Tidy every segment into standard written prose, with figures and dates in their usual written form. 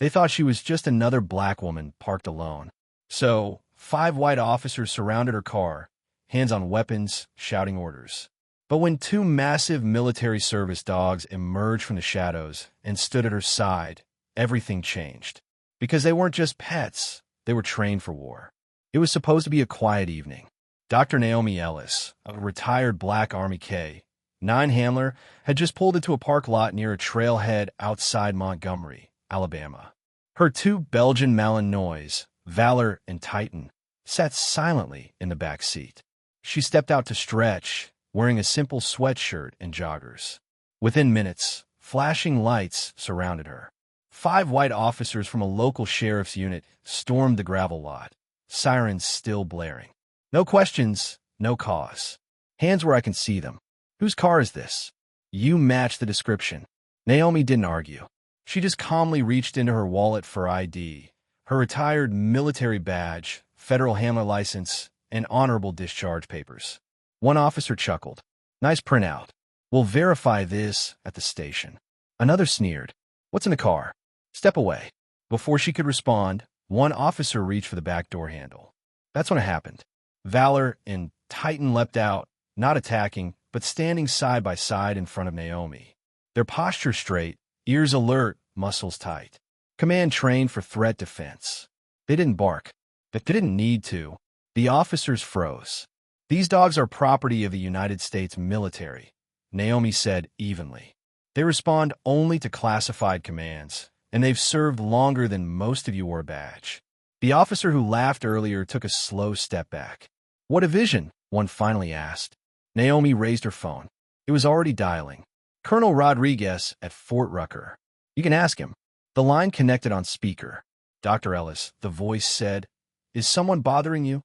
They thought she was just another black woman parked alone. So, 5 white officers surrounded her car, hands on weapons, shouting orders. But when 2 massive military service dogs emerged from the shadows and stood at her side, everything changed. Because they weren't just pets, they were trained for war. It was supposed to be a quiet evening. Dr. Naomi Ellis, a retired black Army K-9 handler, had just pulled into a park lot near a trailhead outside Montgomery, Alabama. Her 2 Belgian Malinois, Valor and Titan, sat silently in the back seat. She stepped out to stretch, wearing a simple sweatshirt and joggers. Within minutes, flashing lights surrounded her. 5 white officers from a local sheriff's unit stormed the gravel lot, sirens still blaring. No questions, no cause. Hands where I can see them. Whose car is this? You match the description. Naomi didn't argue. She just calmly reached into her wallet for ID, her retired military badge, federal handler license, and honorable discharge papers. One officer chuckled. Nice printout. We'll verify this at the station. Another sneered. What's in the car? Step away. Before she could respond, one officer reached for the back door handle. That's when it happened. Valor and Titan leapt out, not attacking, but standing side by side in front of Naomi. Their posture straight, ears alert, muscles tight. Command trained for threat defense. They didn't bark. They didn't need to. The officers froze. These dogs are property of the United States military, Naomi said evenly. They respond only to classified commands, and they've served longer than most of you wore a badge. The officer who laughed earlier took a slow step back. What division? One finally asked. Naomi raised her phone. It was already dialing. Colonel Rodriguez at Fort Rucker. You can ask him. The line connected on speaker. Dr. Ellis, the voice said, is someone bothering you?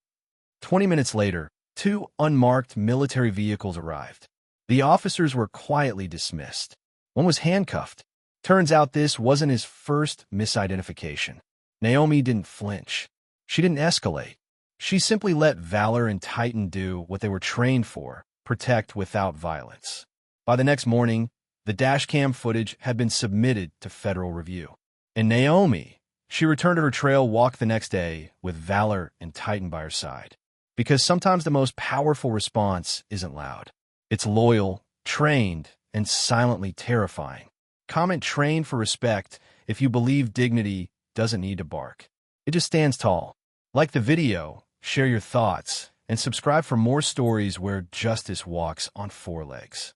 20 minutes later, 2 unmarked military vehicles arrived. The officers were quietly dismissed. One was handcuffed. Turns out this wasn't his first misidentification. Naomi didn't flinch. She didn't escalate. She simply let Valor and Titan do what they were trained for, protect without violence. By the next morning, the dashcam footage had been submitted to federal review. And Naomi, she returned to her trail walk the next day with Valor and Titan by her side. Because sometimes the most powerful response isn't loud. It's loyal, trained, and silently terrifying. Comment trained for respect if you believe dignity doesn't need to bark. It just stands tall. Like the video, share your thoughts, and subscribe for more stories where justice walks on 4 legs.